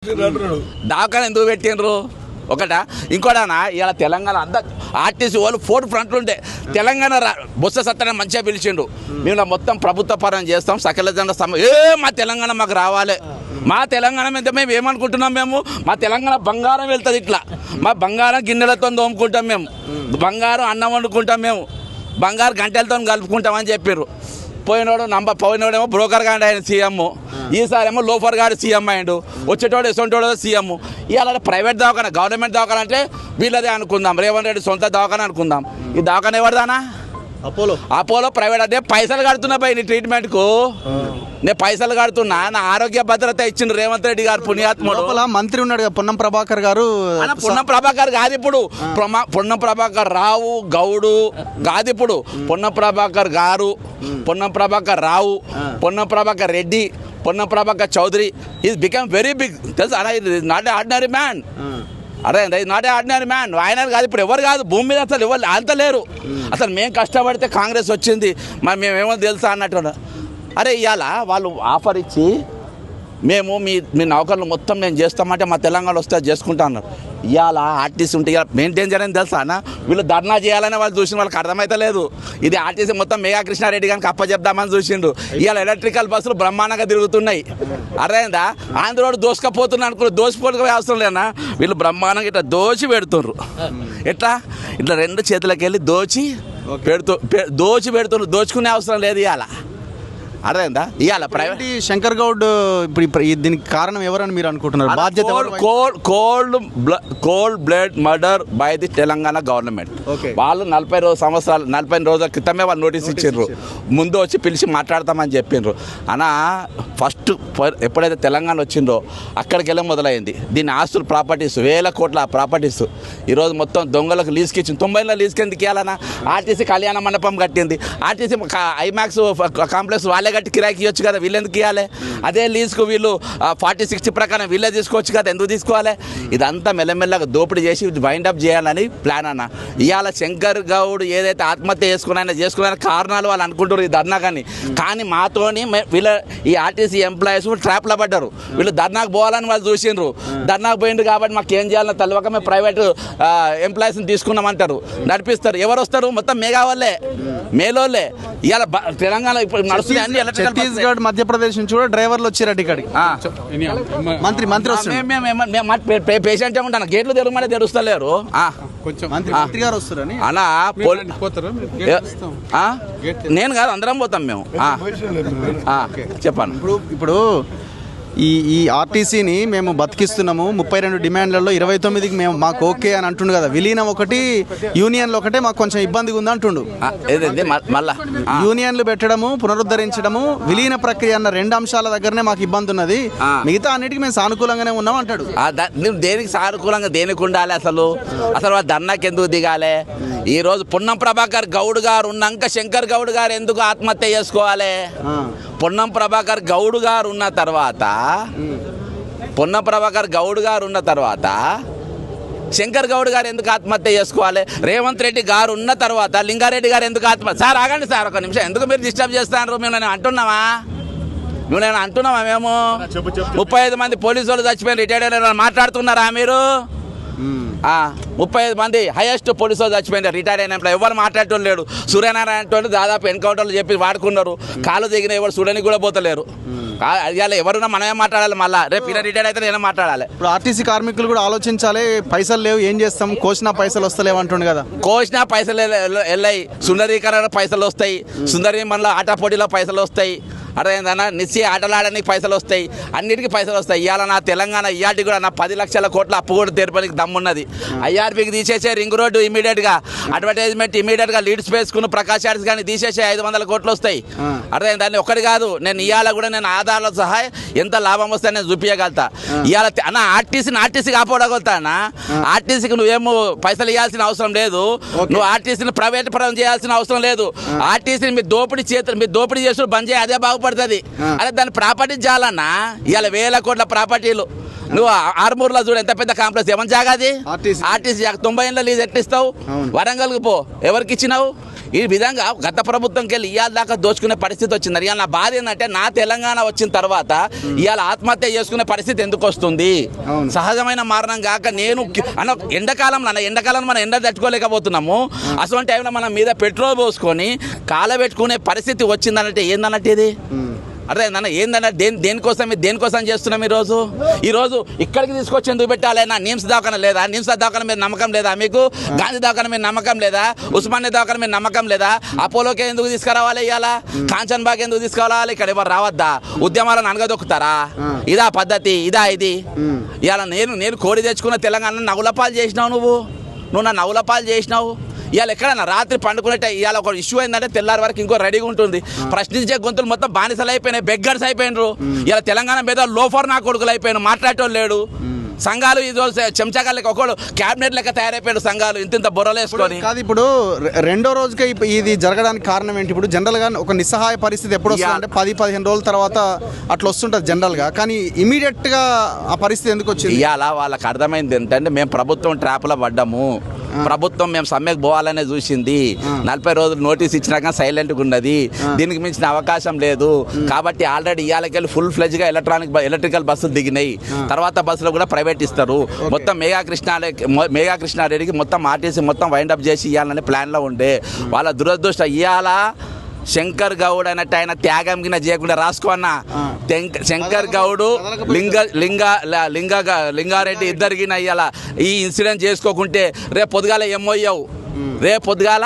దావకాలు ఎందుకు పెట్టిండ్రు ఒకట ఇంకోటనా ఇలా తెలంగాణ అంతా ఆర్టీసీ వాళ్ళు ఫోర్ ఫ్రంట్లు ఉంటే తెలంగాణ బొత్స సత్యనారాయణ మంచిగా పిలిచిండు మేము మొత్తం ప్రభుత్వ పరం చేస్తాం సకల జన మా తెలంగాణ మాకు రావాలి మా తెలంగాణ మీద మేము ఏమనుకుంటున్నాం మేము మా తెలంగాణ బంగారం వెళ్తుంది ఇట్లా మా బంగారం గిన్నెలతో తోముకుంటాం మేము బంగారం అన్నం వండుకుంటాం మేము బంగారు గంటలతో కలుపుకుంటామని చెప్పారు పోయినోడేమో బ్రోకర్ గాడు ఆయన సీఎం ఈసారి ఏమో లోఫర్ గాడు సీఎం అయ్యాడు వచ్చేటోడు ఎసొంటోడు సీఎం ఇవాళ ప్రైవేట్ దవాఖాన గవర్నమెంట్ దవాఖాన అంటే వీళ్ళదే అనుకుందాం రేవంత్ రెడ్డి సొంత దవాఖాన అనుకుందాం ఈ దవాఖాన ఎవరిదానా అపోలో ప్రైవేట్ అంటే పైసలు కడుతున్నా పై నీ ట్రీట్మెంట్కు నేను పైసలు కడుతున్నా నా ఆరోగ్య భద్రత ఇచ్చిండు రేవంత్ రెడ్డి గారు పుణ్యాత్ముడు మంత్రి ఉన్నాడు పొన్నం ప్రభాకర్ గారు పొన్నం ప్రభాకర్ కాదు ఇప్పుడు పొన్నం ప్రభాకర్ రావు గౌడు కాదు ఇప్పుడు పొన్నం ప్రభాకర్ గారు Ponnam Prabhakar Rao Ponnam Prabhakar Reddy Ponnam Prabhakar Chowdary is become very big తెలుసు అలా ఇది నాట్ ఏ ఆర్డినరీ మ్యాన్ అరే నాట్ ఏ ఆర్డినరీ మ్యాన్ ఆయన కాదు ఇప్పుడు ఎవరు కాదు భూమి మీద అసలు ఎవరు అంత లేరు అసలు మేము కష్టపడితే కాంగ్రెస్ వచ్చింది మరి మేమేమో తెలుసా అన్నట్టు అరే ఇవాళ వాళ్ళు ఆఫర్ ఇచ్చి మేము మీ నౌకర్లు మొత్తం నేను చేస్తామంటే మా తెలంగాణ వస్తే చేసుకుంటా అన్నారు ఇవాళ ఆర్టీసీ ఉంటే ఇవాళ మెయింటైన్ చేయాలని తెలుసా అన్న వీళ్ళు ధర్నా చేయాలని వాళ్ళు చూసిన వాళ్ళకి అర్థమైతే లేదు ఇది ఆర్టీసీ మొత్తం మెగా కృష్ణారెడ్డి గారికి అప్పచెప్దామని చూసిండు ఇవాళ ఎలక్ట్రికల్ బస్సులు బ్రహ్మాండంగా తిరుగుతున్నాయి అర్థమైందా ఆంధ్రోడు దోసుకపోతున్నా అనుకున్నారు దోసిపోవడం అవసరం లేనా వీళ్ళు బ్రహ్మాండంగా ఇట్లా దోచి పెడుతుర్రు ఇట్లా రెండు చేతులకి వెళ్ళి దోచి పెడుతున్నారు దోచుకునే అవసరం లేదు ఇవాళ అర్థమైందా ఇవాళ ప్రైవేట్ శంకర్ గౌడ్ ఇప్పుడు దీనికి కారణం ఎవరని మీరు అనుకుంటున్నారు బాధ్యత cold blood murder by the Telangana government వాళ్ళు 40 రోజుల క్రితమే వాళ్ళు నోటీస్ ఇచ్చిండ్రు ముందు వచ్చి పిలిచి మాట్లాడతామని చెప్పిండ్రు అన్న ఫస్ట్ ఎప్పుడైతే తెలంగాణ వచ్చిందో అక్కడికి వెళ్ళి మొదలైంది దీని ఆస్తులు ప్రాపర్టీస్ వేల కోట్ల ప్రాపర్టీస్ ఈరోజు మొత్తం దొంగలకు లీజ్కి ఇచ్చింది 90లో లీజ్కి ఎందుకు ఇవ్వాలన్నా ఆర్టీసీ కళ్యాణ మండపం కట్టింది ఆర్టీసీ ఐమాక్స్ కాంప్లెక్స్ వాళ్ళే కట్టి కిరాయికి ఇవ్వచ్చు కదా వీళ్ళు ఎందుకు ఇవ్వాలి అదే లీజ్కు వీళ్ళు 40-60 ప్రకారం వీళ్ళే తీసుకోవచ్చు కదా ఎందుకు తీసుకోవాలి ఇదంతా మెల్లమెల్లగా దోపిడీ చేసి వైండప్ చేయాలని ప్లాన్ అన్న ఇవాళ శంకర్ గౌడ్ ఏదైతే ఆత్మహత్య చేసుకున్నాయన కారణాలు వాళ్ళు అనుకుంటారు ఈ ధర్నా కానీ మాతోని వీళ్ళ ఈ ఆర్టీసీ ఎంప్లాయీస్ ట్రాప్లో పడ్డారు వీళ్ళు ధర్నాకు పోవాలని వాళ్ళు చూసిండ్రు ధర్నాకు పోయిండ్రు కాబట్టి మాకు ఏం చేయాలని తెలవక మేము ప్రైవేట్ ఎంప్లాయీస్ని తీసుకున్నామంటారు నడిపిస్తారు ఎవరు వస్తారు మొత్తం మేఘా వాళ్ళే మేలోళ్ళే ఇవాళ తెలంగాణ ఇప్పుడు నడుస్తుంది అన్ని ఛత్తీస్గఢ్ మధ్యప్రదేశ్ నుంచి కూడా డ్రైవర్లు వచ్చారట ఇక్కడికి మంత్రి పేషెంట్ ఉంటాను గేట్లు తెరవమంటే తెరుస్తలేరు మంత్రి గారు వస్తారని అలా నేను కాదు అందరం పోతాం మేము చెప్పాను ఇప్పుడు ఈ ఆర్టీసీని మేము బతికిస్తున్నాము 32 డిమాండ్లలో 29కి మేము మాకు ఓకే అని అంటుండు కదా విలీనం ఒకటి యూనియన్లు ఒకటే మాకు కొంచెం ఇబ్బందిగా ఉంది అంటుండు మళ్ళా యూనియన్లు పెట్టడము పునరుద్ధరించడము విలీన ప్రక్రియ అన్న 2 అంశాల దగ్గరనే మాకు ఇబ్బంది ఉన్నది మిగతా అన్నిటికీ మేము సానుకూలంగానే ఉన్నాం అంటాడు దేనికి సానుకూలంగా దేనికి ఉండాలి అసలు వాళ్ళు ధర్నాకి ఎందుకు దిగాలి ఈరోజు పొన్నం ప్రభాకర్ గౌడ్ గారు ఉన్నాక శంకర్ గౌడ్ గారు ఎందుకు ఆత్మహత్య చేసుకోవాలి పొన్నం ప్రభాకర్ గౌడ్ గారు ఉన్న తర్వాత శంకర్ గౌడ్ గారు ఎందుకు ఆత్మహత్య చేసుకోవాలి రేవంత్ రెడ్డి గారు ఉన్న తర్వాత లింగారెడ్డి గారు ఎందుకు ఆత్మహత్య సార్ ఆగండి సార్ ఒక నిమిషం ఎందుకు మీరు డిస్టర్బ్ చేస్తున్నారు మేము అంటున్నామా మేము 35 మంది పోలీసు వాళ్ళు చచ్చిపోయిన రిటైర్డ్ అయిన మాట్లాడుతున్నారా మీరు 35 మంది హైయెస్ట్ పోలీసు వాళ్ళు చచ్చిపోయింది రిటైర్డ్ అయిన ఎవరు మాట్లాడటం లేడు సూర్యనారాయణ దాదాపు ఎన్కౌంటర్లు చెప్పి వాడుకున్నారు కాలు దిగిన ఎవరు చూడడానికి కూడా పోతలేరు ఇవాళ ఎవరున్నా మనమే మాట్లాడాలి మళ్ళీ రేపు ఇలా రిటైర్డ్ అయితే నేనే మాట్లాడాలి ఇప్పుడు ఆర్టీసీ కార్మికులు కూడా ఆలోచించాలి పైసలు లేవు ఏం చేస్తాం కోసినా పైసలు వస్తలేవు అంటుండే కదా కోసినా పైసలు వెళ్ళాయి సుందరీకరణ పైసలు వస్తాయి సుందరి మళ్ళీ ఆట పోటీలో పైసలు వస్తాయి అదేందన్నా నిశ్చయ ఆటలాడడానికి పైసలు వస్తాయి అన్నిటికీ పైసలు వస్తాయి ఇవాళ నా తెలంగాణ ఇయాటి కూడా నా 10 లక్షల కోట్ల అప్పు కూడా తీర్పడానికి దమ్మున్నది ఐఆర్పీకి తీసేసే రింగ్ రోడ్డు ఇమీడియట్గా అడ్వర్టైజ్మెంట్ ఇమీడియట్గా లీడ్ స్పేస్కును ప్రకాష్ ఆర్ట్స్ కానీ తీసేసే 500 కోట్లు వస్తాయి అదే దాన్ని ఒకటి కాదు నేను ఇవాళ కూడా నేను ఆధారాల సహా ఎంత లాభం వస్తాయి నేను చూపించగలుగుతా ఇవాళ అన్న ఆర్టీసీ కాపాడగలుగుతా అన్న ఆర్టీసీకి నువ్వేమో పైసలు ఇవ్వాల్సిన అవసరం లేదు నువ్వు ఆర్టీసీని ప్రైవేట్ పరం చేయాల్సిన అవసరం లేదు ఆర్టీసీని మీరు దోపిడీ చేసి బంద్ చేయి అదే బాగుపడుతుంది అదే దాన్ని ప్రాపర్టీ చేయాలన్నా ఇవాళ 1000 కోట్ల ప్రాపర్టీలు నువ్వు ఆర్మూర్లో చూడు ఎంత పెద్ద కాంప్లెక్స్ ఏమని జాగాది ఆర్టీసీ 90 ఏళ్ళ లీజ్ ఎట్టిస్తావు వరంగల్కి పో ఎవరికి ఇచ్చినావు ఈ విధంగా గత ప్రభుత్వంకి వెళ్ళి ఇవాళ దాకా దోచుకునే పరిస్థితి వచ్చింది. ఇవాళ నా బాధ ఏంటంటే నా తెలంగాణ వచ్చిన తర్వాత ఇవాళ ఆత్మహత్య చేసుకునే పరిస్థితి ఎందుకు వస్తుంది? సహజమైన మరణం కాక నేను ఎండాకాలం మనం ఎండ తట్టుకోలేకపోతున్నాము. అటువంటి టైంలో మనం మీద పెట్రోల్ పోసుకొని కాలబెట్టుకునే పరిస్థితి వచ్చిందనంటే ఏందన్నట్టు ఇది అదే ఏందన్నా దేనికోసం చేస్తున్నాం ఈరోజు ఇక్కడికి తీసుకొచ్చి ఎందుకు పెట్టాలి? నా నిమ్స్ దవాఖాన లేదా? నిమ్స్ దవాఖాన మీద నమ్మకం లేదా మీకు? గాంధీ దవాఖాన మీద నమ్మకం లేదా? ఉస్మానియా దవాఖాన మీద నమ్మకం లేదా? అపోలోకి ఎందుకు తీసుకురావాలి? ఇవాళ కాంచన్ బాగ్ ఎందుకు తీసుకురావాలి? ఇక్కడ ఎవరు రావద్దా? ఉద్యమాలను అనగదొక్కుతారా? ఇదా పద్ధతి? ఇదా ఇది? ఇవాళ నేను కోడి తెచ్చుకున్న తెలంగాణ నవ్వులపాలు చేసినావు నువ్వు నా నవ్వులపాలు చేసినావు. ఇవాళ ఎక్కడన్నా రాత్రి పండుకునేట ఇవాళ ఒక ఇష్యూ అయిందంటే తెల్లారి వరకు ఇంకో రెడీగా ఉంటుంది. ప్రశ్నించే గొంతులు మొత్తం బానిసలు అయిపోయినాయి, బెగ్గర్స్ అయిపోయినారు. ఇలా తెలంగాణ మీద లోఫర్ నా కొడుకులు అయిపోయినారు, మాట్లాడేటోళ్ళు లేడు. సంఘాలు ఈరోజు చెంచాగాళ్ళకి ఒకళ్ళు క్యాబినెట్ లెక్క తయారైపోయాడు సంఘాలు ఇంత బుర్రలేసుకొని. కాదు ఇప్పుడు రెండో రోజుకే ఇది జరగడానికి కారణం ఏంటి? ఇప్పుడు జనరల్గా ఒక నిస్సహాయ పరిస్థితి ఎప్పుడు వస్తుంది అంటే 10-15 రోజుల తర్వాత అట్లా వస్తుంటుంది జనరల్గా, కానీ ఇమీడియట్గా ఆ పరిస్థితి ఎందుకు వచ్చింది? ఇవాళ వాళ్ళకి అర్థమైంది ఏంటంటే మేము ప్రభుత్వం ట్రాప్లో పడ్డాము, ప్రభుత్వం మేము సమ్మెకు పోవాలనే చూసింది. 40 రోజులు నోటీస్ ఇచ్చినాక సైలెంట్గా ఉన్నది, దీనికి మించిన అవకాశం లేదు. కాబట్టి ఆల్రెడీ ఇవాళకెళ్ళి ఫుల్ ఫ్లెజ్గా ఎలక్ట్రికల్ బస్సులు దిగినాయి. తర్వాత బస్సులు కూడా ప్రైవేట్ ఇస్తారు. మొత్తం మేఘా కృష్ణారెడ్డికి మొత్తం ఆర్టీసీ మొత్తం వైండప్ చేసి ఇవ్వాలనే ప్లాన్లో ఉండే. వాళ్ళ దురదృష్టం ఇవాళ శంకర్ గౌడ్ అన్నట్టు ఆయన త్యాగం కింద చేయకుండా రాసుకోన్న శంకర్ గౌడు లింగారెడ్డి ఇద్దరికి ఇవాళ ఈ ఇన్సిడెంట్ చేసుకోకుంటే రేపు పొద్దుగాల MOU రేపు పొద్దుగాల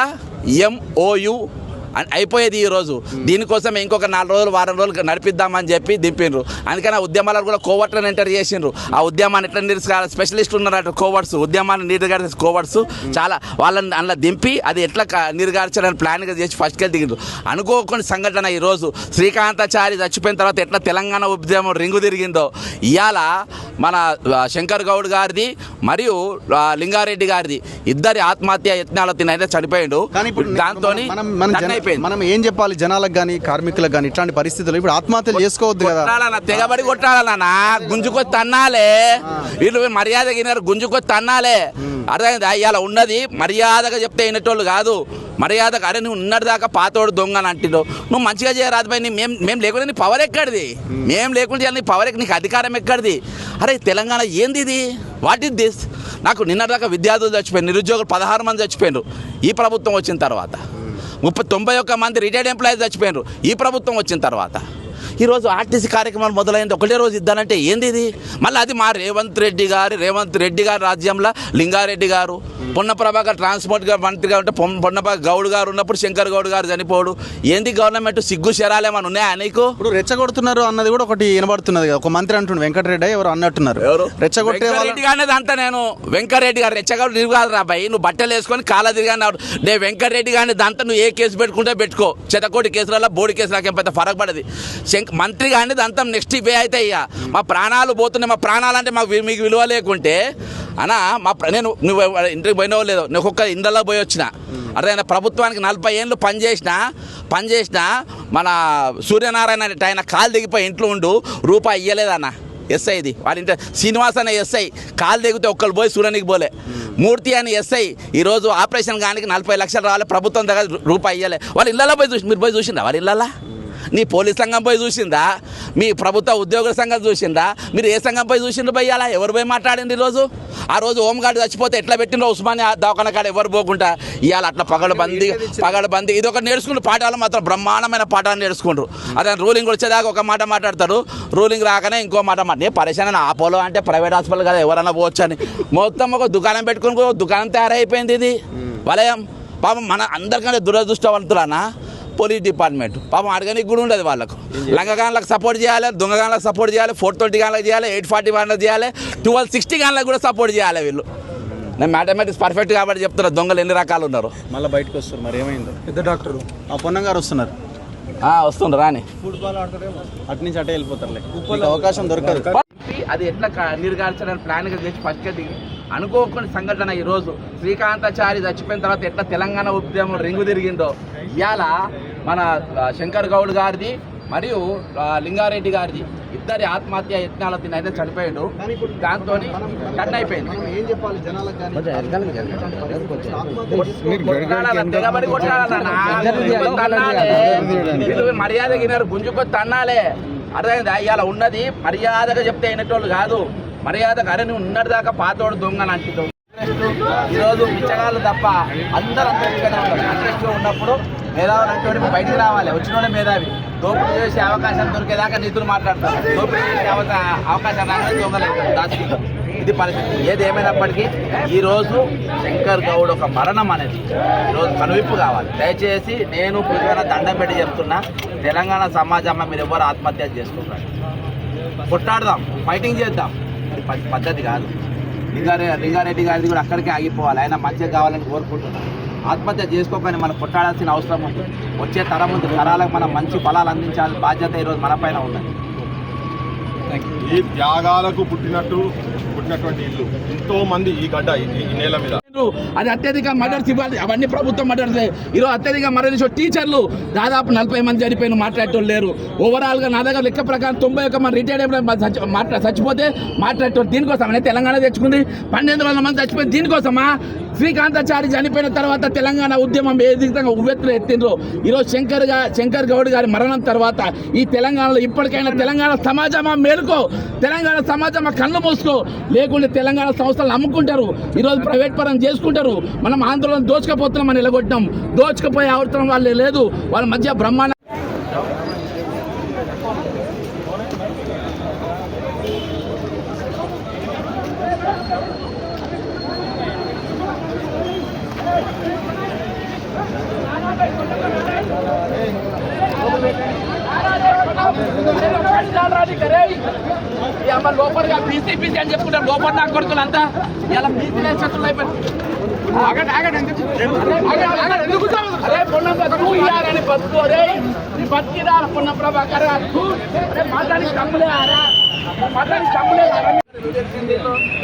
MOU అయిపోయేది ఈరోజు. దీనికోసం ఇంకొక 4 రోజులు వారం రోజులు నడిపిద్దామని చెప్పి దింపిండ్రు. అందుకని ఆ ఉద్యమాలను కూడా కోవర్ట్లను ఎంటర్ చేసిండ్రు. ఆ ఉద్యమాన్ని ఎట్లా నిరసన స్పెషలిస్ట్ ఉన్నారట కోవర్ట్స్, ఉద్యమాన్ని నీరుగార్చే కోవర్ట్స్ చాలా వాళ్ళని అందులో దింపి అది ఎట్లా నీరుగార్చాలని ప్లాన్గా చేసి ఫస్ట్కి దిగిండ్రు. అనుకోకుండా సంఘటన ఈరోజు శ్రీకాంతాచారి చచ్చిపోయిన తర్వాత ఎట్లా తెలంగాణ ఉద్యమం రింగు తిరిగిందో ఇవాళ మన శంకర్ గౌడ్ గారిది మరియు లింగారెడ్డి గారిది ఇద్దరి ఆత్మహత్య యత్నాలు తినైతే చనిపోయిండు. దాంతో మనం ఏం చెప్పాలి జనాలకు కానీ కార్మికులకు కానీ ఇట్లాంటి పరిస్థితులు? ఇప్పుడు ఆత్మహత్యలు చేసుకోవద్దు కదా, తెగబడి కొట్టాలన్నా, గుంజుకొచ్చి తన్నాలే. వీళ్ళు మర్యాద గినారు, గుంజుకొచ్చి తన్నాలే. అర్థమైంది? ఇవాళ ఉన్నది మర్యాదగా చెప్తే అయినటోళ్ళు కాదు. మర్యాదగా అరే నువ్వు ఉన్నది దాకా పాతోడు దొంగ అని అంటున్నావు, నువ్వు మంచిగా చేయరాదు పై మేము లేకుండా నీ పవర్ ఎక్కడిది? మేము లేకుండా నీ పవర్ నీకు అధికారం ఎక్కడిది? అరే తెలంగాణ ఏంది ఇది? What is this? నాకు నిన్నటిదాకా విద్యార్థులు చచ్చిపోయారు, నిరుద్యోగులు 16 మంది చచ్చిపోయారు ఈ ప్రభుత్వం వచ్చిన తర్వాత. 91 మంది రిటైర్డ్ ఎంప్లాయీస్ చచ్చిపోయారు ఈ ప్రభుత్వం వచ్చిన తర్వాత. ఈరోజు ఆర్టీసీ కార్యక్రమాలు మొదలైంది ఒకటే రోజు ఇద్దానంటే ఏంది ఇది? మళ్ళీ అది మా రేవంత్ రెడ్డి గారి రాజ్యంలో లింగారెడ్డి గారు, పొన్న ప్రభాకర్ ట్రాన్స్పోర్ట్ మంత్రిగా ఉంటే పొన్నప్రభాకర్ గౌడ్ గారు ఉన్నప్పుడు శంకర్ గౌడ్ గారు చనిపోడు. ఏంది గవర్నమెంట్ సిగ్గు శరాలేమని ఉన్నాయా నీకు? ఇప్పుడు రెచ్చగొడుతున్నారు అన్నది కూడా ఒకటి వినబడుతున్నది కదా, ఒక మంత్రి అంటుండు వెంకటరెడ్డి ఎవరు అన్నట్టున్నారు. రెచ్చగొట్టే అనేది అంతా నేను వెంకటరెడ్డి గారు రెచ్చగొట్టు తిరగాలి రాబాయి, నువ్వు బట్టలు వేసుకొని కాలా తిరిగాను. నేను వెంకటరెడ్డి గారిని దాంతో నువ్వు ఏ కేసు పెట్టుకుంటే పెట్టుకో, చెతకోటి కేసులలో బోడి కేసు నాకేం పెద్ద ఫరక్ పడది. మంత్రి కానీ దాంతో నెక్స్ట్ ఇవే అయితే అయ్యా మా ప్రాణాలు పోతున్నాయి. మా ప్రాణాలు అంటే మీకు విలువ లేకుంటే అన్నా నువ్వు ఇంటికి పోయినవో లేదో, నువ్వు ఒక్క ఇండ్లలో పోయి వచ్చిన అదే ప్రభుత్వానికి 40 ఏళ్ళు పనిచేసిన మన సూర్యనారాయణ ఆయన కాలు దిగిపోయి ఇంట్లో ఉండు రూపాయి ఇయ్యలేదన్న ఎస్ఐది. వాడి ఇంటి శ్రీనివాస్ అనే ఎస్ఐ కాలు దిగితే ఒక్కరు పోయి సూర్యానికి పోలే. మూర్తి అని ఎస్ఐ ఈరోజు ఆపరేషన్ కానీ 40 లక్షలు రావాలి, ప్రభుత్వం దగ్గర రూపాయి ఇయ్యలే. వాళ్ళు ఇళ్ళలో పోయి మీరు పోయి చూసిందా? వాళ్ళ ఇళ్ళలో నీ పోలీస్ సంఘం పోయి చూసిందా? మీ ప్రభుత్వ ఉద్యోగుల సంఘం చూసిందా? మీరు ఏ సంఘం పోయి చూసిండ్రు పోయాలా? ఎవరు పోయి మాట్లాడింది ఈరోజు? ఆ రోజు హోంగార్డు చచ్చిపోతే ఎట్లా పెట్టిండ్రో ఉస్మానియా దవాఖాన కాడ ఎవరు పోకుండా ఇవాళ అట్లా పగడబంది ఇది ఒక నేర్చుకున్న పాఠాలు మాత్రం బ్రహ్మాండమైన పాఠాలు నేర్చుకుంటారు. అదే రూలింగ్ వచ్చేదాకా ఒక మాట మాట్లాడతారు, రూలింగ్ రాకనే ఇంకో మాట నేను పరిశాన ఆపోలో అంటే ప్రైవేట్ హాస్పిటల్ కదా ఎవరన్నా పోవచ్చు అని మొత్తం ఒక దుకాణం పెట్టుకుని దుకాణం తయారైపోయింది ఇది వలయం. పాపం మన అందరికంటే దురదృష్టవంతులన్నా పోలీస్ డిపార్ట్మెంట్ పాపం అడగనికి కూడా ఉండదు. వాళ్ళకు లంగగాన్లకు సపోర్ట్ చేయాలి, దొంగగాన్లకు సపోర్ట్ చేయాలి, 420 గాన్లకు చేయాలి, 840 గాన్లకు చేయాలి, 1260 గాన్లకు కూడా సపోర్ట్ చేయాలి. వీళ్ళు నేను మ్యాథమెటిక్స్ పర్ఫెక్ట్ కాబట్టి చెప్తున్నా. దొంగలు ఎన్ని రకాలు ఉన్నారు మళ్ళీ బయటకు వస్తారు. మరి ఏమైందో పెద్ద డాక్టర్ పొన్నం గారు వస్తున్నారు, వస్తుండ్రు రాని ఫుట్బాల్ ఆడతారే అటు నుంచి అటే వెళ్ళిపోతారులే, అవకాశం దొరకదు. అది ఎట్లా నీరుగార్చడానికి ప్లాన్గా చేసి ఫస్ట్గా దిగి అనుకోకుండా సంఘటన ఈరోజు శ్రీకాంతాచారి చచ్చిపోయిన తర్వాత ఎట్లా తెలంగాణ ఉద్యమం రింగు తిరిగిందో ఇవాళ మన శంకర్ గౌడ్ గారిది మరియు లింగారెడ్డి గారిది ఇద్దరి ఆత్మహత్య యత్నాల తినైతే చనిపోయాడు. దాంతో టన్ అయిపోయింది. ఏం చెప్పాలి జనాలకు కానీ తెగబడి కొట్టాలన్నా మర్యాద గినారు గుంజుకొని తన్నాలే. అర్థమైంది. ఇవాళ ఉన్నది మర్యాదగా చెప్తే అయినట్టు కాదు. మర్యాదగా అరే నువ్వు ఉన్నది దాకా పాతోడు దొంగని అంటుంది. ఈరోజు పిచ్చగాళ్ళు తప్ప అందరూ అంతగా ఉంటారు. కాంగ్రెస్లో ఉన్నప్పుడు మేధావులు అంటే బయటికి రావాలి. వచ్చినోడే మేధావి. దోపిడీ చేసే అవకాశం దొరికేదాకా నీతులు మాట్లాడతారు. దోపిడీ చేసే అవకాశం రాగానే దొంగలు దాచుకుంటారు. ఇది పరిస్థితి. ఏది ఏమైనప్పటికీ ఈరోజు శంకర్ గౌడ్ ఒక మరణం అనేది ఈరోజు కనువిప్పు కావాలి. దయచేసి నేను పులివెన దండం పెట్టి చెప్తున్నా, తెలంగాణ సమాజంలో మీరు ఎవరు ఆత్మహత్య చేసుకుంటారు, కొట్టాడదాం, ఫైటింగ్ చేద్దాం. ఇది పద్ధతి కాదు. లింగారెడ్డి గారిది కూడా అక్కడికే ఆగిపోవాలి. ఆయన మంచిగా కావాలని కోరుకుంటున్నాను. ఆత్మహత్య చేసుకోకని మనం కొట్టాడాల్సిన అవసరం ఉంది. వచ్చే తరం ఉంది. తరాలకు మనం మంచి ఫలాలు అందించాలి. బాధ్యత ఈరోజు మన పైన ఉన్నది. ఈ త్యాగాలకు పుట్టినటువంటి ఇల్లు ఎంతో మంది ఈ గడ్డ ఈ నేల మీద అది అత్యధిక మర్డర్స్ ఇవ్వాలి. అవన్నీ ప్రభుత్వం మర్డర్స్. ఈరోజు అత్యధిక మర్డర్స్ టీచర్లు దాదాపు 40 మంది చనిపోయిన మాట్లాడేటోళ్ళు లేరు. ఓవరాల్గా నా దగ్గర లెక్క ప్రకారం 91 మంది రిటైర్డ్ చచ్చిపోతే మాట్లాడేటోళ్ళు. దీనికోసమనే తెలంగాణ తెచ్చుకుంది. 1200 మంది చచ్చిపోయింది దీనికోసమా? శ్రీకాంతాచారి చనిపోయిన తర్వాత తెలంగాణ ఉద్యమం ఏ విధంగా ఉవ్వెత్తులు ఎత్తిండ్రో ఈరోజు శంకర్ గౌడ్ గారి మరణం తర్వాత ఈ తెలంగాణలో ఇప్పటికైనా తెలంగాణ సమాజమా మేలుకో, తెలంగాణ సమాజమా కళ్ళు మూసుకో. లేకుంటే తెలంగాణ సంస్థలు అమ్ముకుంటారు. ఈరోజు ప్రైవేట్ పరం చేసుకుంటారు. మనం ఆందోళన దోచుకపోతున్నామని నిలగొట్టాం. దోచుకుపోయే అవసరం వాళ్ళే లేదు. వాళ్ళ మధ్య బ్రహ్మాండ లోపలిగా పీసీ అని చెప్పుకుంటారు. లోపల నాకు కొడుకులు అంతా ఇలా పీసీ చేతులు అయిపోయింది. బతుకు అరే బతికిరా పొన్న ప్రభాకర్ మాట్లాడి తమ్ములే ఆరా మాట్లాడి తమ్ములే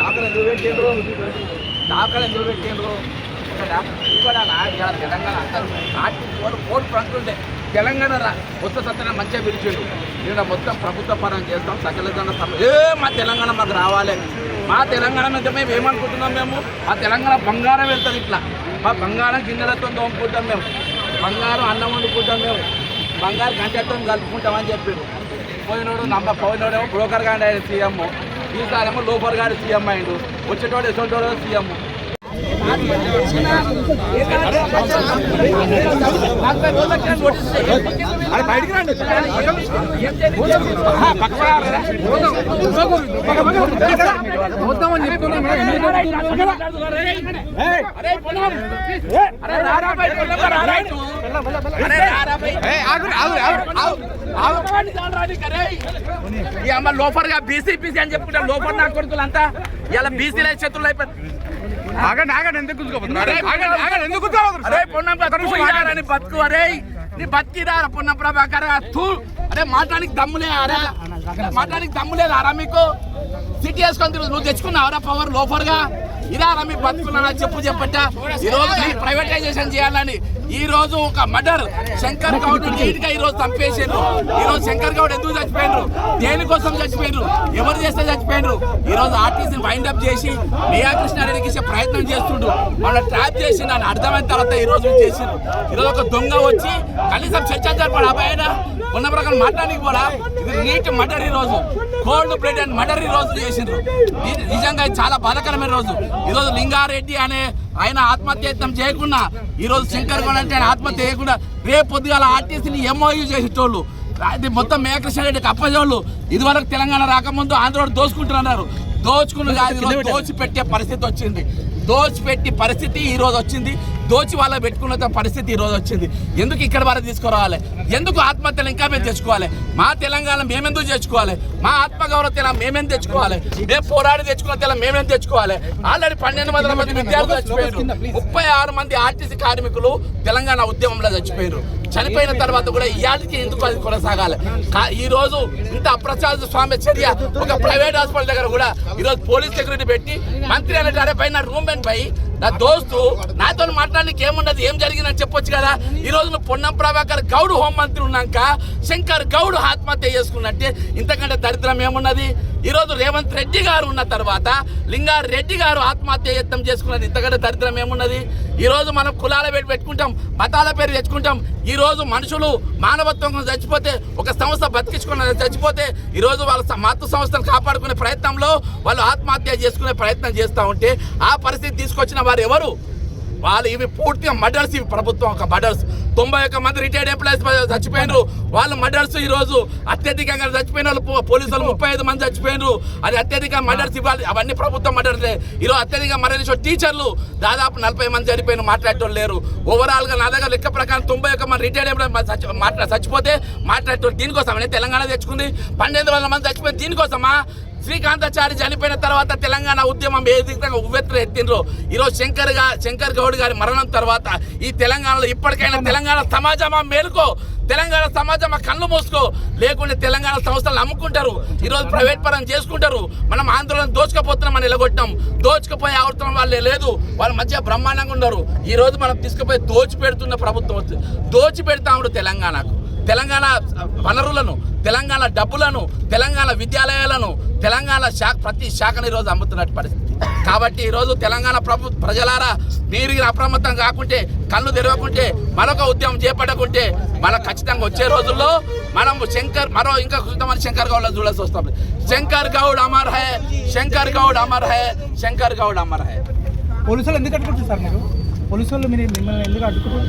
దాఖలు ఎందుకు పెట్టిండ్రు తెలంగాణ అంటారు. కోర్టు ప్రకృతి తెలంగాణ కొత్త సత్యన మంచిగా పిలిచిండు. నేను మొత్తం ప్రభుత్వ పరం చేస్తాం. సకల మా తెలంగాణ మాకు రావాలి. మా తెలంగాణ మీద మేము ఏమనుకుంటున్నాం? మా తెలంగాణ బంగారం వెళ్తుంది. ఇట్లా మా బంగారం గిన్నెలతో తోముకుంటాం. మేము బంగారం అన్నం వండుకుంటాం. మేము బంగారు గంటతో కలుపుకుంటామని చెప్పారు. పోయినోడేమో బ్రోకర్ గారి ఆయన సీఎం, ఈసారేమో లోపర్ గారి సీఎం అయిండు. వచ్చేటోడు ఎసోటోడు సీఎం. బయటికి రండి. లోపర్ గా బీసీ అని చెప్పుకుంటారు. లోపర్ నా కొడుకులు అంతా ఇలా బీసీల చేతుల్లో అయిపోయింది. బతుకు అరే నీ బతికిరా పొన్న ప్రభాకర్. అరే మాట్లాడానికి దమ్ములేదు ఆరా మీకు? సిటీ వేసుకొని నువ్వు తెచ్చుకున్నావురా పవర్ లోఫర్గా? ఇదారా మీ బతుకున్నా చెప్పట. ఈరోజు ప్రైవేటైజేషన్ చేయాలని ఈరోజు ఒక మర్డర్ శంకర్ గౌడ్ నీట్గా ఈరోజు చంపేసారు. ఈరోజు శంకర్ గౌడ్ ఎందుకు చచ్చిపోయినారు? దేనికోసం చచ్చిపోయినారు? ఎవరు చేస్తే చచ్చిపోయినారు? ఈరోజు ఆర్టీసీని వైండప్ చేసి మియా కృష్ణారెడ్డికి ఇచ్చే ప్రయత్నం చేస్తుండు. మన ట్రాప్ చేసి నన్ను అర్థమైన తర్వాత ఈరోజు చేసిండు. ఈరోజు ఒక దొంగ వచ్చి కనీసం చర్చ జరపడు. అబ్బాయినా ఉన్న ప్రకారం మాట్లాడానికి కూడా ఇది నీట్ మర్డర్. ఈరోజు కోల్డ్ బ్లడ్ అండ్ మర్డర్ ఈరోజు చేసిండ్రు. నిజంగా చాలా బాధాకరమైన రోజు. ఈరోజు లింగారెడ్డి అనే ఆయన ఆత్మహత్యత్నం చేయకుండా ఈరోజు శంకర్ గౌడ్ అంటే ఆయన ఆత్మహత్య చేయకుండా రేపు పొద్దుగాల ఆర్టీసీని ఎంఓయూ చేసేటోళ్ళు ఇది మొత్తం మియా కృష్ణారెడ్డికి అప్పజోళ్ళు. ఇదివరకు తెలంగాణ రాకముందు ఆంధ్రోడు దోచుకుంటున్నారు. దోచుకుని కాదు, దోచి పెట్టే పరిస్థితి వచ్చింది. దోచిపెట్టి పరిస్థితి ఈరోజు వచ్చింది. దోచి వాళ్ళ పెట్టుకున్న పరిస్థితి ఈరోజు వచ్చింది. ఎందుకు ఇక్కడ వరకు తీసుకురావాలి? ఎందుకు ఆత్మహత్యలు ఇంకా మేము తెచ్చుకోవాలి? మా తెలంగాణ మేమెందుకు తెచ్చుకోవాలి? మా ఆత్మగౌరవ తెలంగాణ మేమేం తెచ్చుకోవాలి? మేము పోరాడి తెచ్చుకున్న తెలంగాణ మేమేం తెచ్చుకోవాలి? ఆల్రెడీ 1200 మంది విద్యార్థులు చచ్చిపోయారు. 36 మంది ఆర్టీసీ కార్మికులు తెలంగాణ ఉద్యమంలో చచ్చిపోయారు. చనిపోయిన తర్వాత కూడా ఇయాటికి ఎందుకు అది కొనసాగాలి? ఈ రోజు ఇంత అప్రజాస్వామ్య చర్య ఒక ప్రైవేట్ హాస్పిటల్ దగ్గర కూడా ఈరోజు పోలీస్ సెక్యూరిటీ పెట్టి మంత్రి అనేటారే పైన రూమ్ పై నా దోస్తు నాతో మాట్లాడడానికి ఏమున్నది, ఏం జరిగిందని చెప్పొచ్చు కదా. ఈ రోజు నువ్వు పొన్నం ప్రభాకర్ గౌడ్ హోంమంత్రి ఉన్నాక శంకర్ గౌడ్ ఆత్మహత్య చేసుకున్నట్టే ఇంతకంటే దరిద్రం ఏమున్నది. ఈ రోజు రేవంత్ రెడ్డి గారు ఉన్న తర్వాత లింగారెడ్డి గారు ఆత్మహత్య యత్నం చేసుకున్నది ఇంతకంటే దరిద్రం ఏమున్నది. ఈ రోజు మనం కులాల పేరు పెట్టుకుంటాం, మతాల పేరు తెచ్చుకుంటాం. ఈ రోజు మనుషులు మానవత్వం చచ్చిపోతే, ఒక సంస్థ బతికించుకున్న చచ్చిపోతే, ఈ రోజు వాళ్ళ మాతృ సంస్థను కాపాడుకునే ప్రయత్నంలో వాళ్ళు ఆత్మహత్య చేసుకునే ప్రయత్నం చేస్తూ ఉంటే ఆ పరిస్థితి తీసుకొచ్చిన వారు ఎవరు? వాళ్ళు ఇవి పూర్తిగా మర్డర్స్, ఇవి ప్రభుత్వం ఒక మర్డర్స్. 91 మంది రిటైర్డ్ ఎంప్లాయీస్ చచ్చిపోయినారు, వాళ్ళు మర్డర్స్. ఈ రోజు అత్యధికంగా చచ్చిపోయిన వాళ్ళు పోలీసులు 35 మంది చచ్చిపోయినారు, అది అత్యధిక మర్డర్స్. ఇవ్వాలి, అవన్నీ ప్రభుత్వం మర్డర్సే. ఈరోజు అత్యధికంగా మరణించిన టీచర్లు దాదాపు 40 మంది చనిపోయిన మాట్లాడేటోళ్ళు లేరు. ఓవరాల్గా నా దగ్గర లెక్క ప్రకారం 91 మంది రిటైర్డ్ ఎంప్లాయీస్ చచ్చిపోతే మాట్లాడేటోళ్ళు దీనికోసమనే తెలంగాణ తెచ్చుకుంది. 1200 మంది చచ్చిపోయింది దీనికోసమా? శ్రీకాంతాచారి చనిపోయిన తర్వాత తెలంగాణ ఉద్యమం ఏ విధంగా ఉవ్వెత్తున ఎత్తిండ్రో, ఈరోజు శంకర్ గౌడ్ గారి మరణం తర్వాత ఈ తెలంగాణలో ఇప్పటికైనా తెలంగాణ సమాజమా మేలుకో, తెలంగాణ సమాజమా కళ్ళు మూసుకో, లేకుంటే తెలంగాణ సంస్థలు అమ్ముకుంటారు, ఈరోజు ప్రైవేట్ పరం చేసుకుంటారు. మనం ఆందోళన దోచుకపోతున్నామని నిలగొట్టాం, దోచుకుపోయే అవసరం వాళ్ళే లేదు, వాళ్ళ మధ్య బ్రహ్మాండంగా ఉన్నారు. ఈ రోజు మనం తీసుకుపోయి దోచిపెడుతున్న ప్రభుత్వం, దోచిపెడతాము తెలంగాణకు, తెలంగాణ వనరులను, తెలంగాణ డబ్బులను, తెలంగాణ విద్యాలయాలను, తెలంగాణ ప్రతి శాఖను ఈరోజు అమ్ముతున్నట్టు పరిస్థితి. కాబట్టి ఈరోజు తెలంగాణ ప్రజలారా మీరు అప్రమత్తం కాకుంటే, కళ్ళు తెరవకుంటే, మరొక ఉద్యమం చేపట్టకుంటే మనం ఖచ్చితంగా వచ్చే రోజుల్లో మనం మరో ఇంకా కొంతమంది శంకర్ గౌడ్లో చూడాల్సి వస్తాం. Shankar Goud Amar high, Shankar Goud Amar high, Shankar Goud Amar high. పోలీసులు ఎందుకు అడ్డుకుంటారు సార్? మీరు పోలీసులు మిమ్మల్ని ఎందుకు అడ్డుకుంటారు?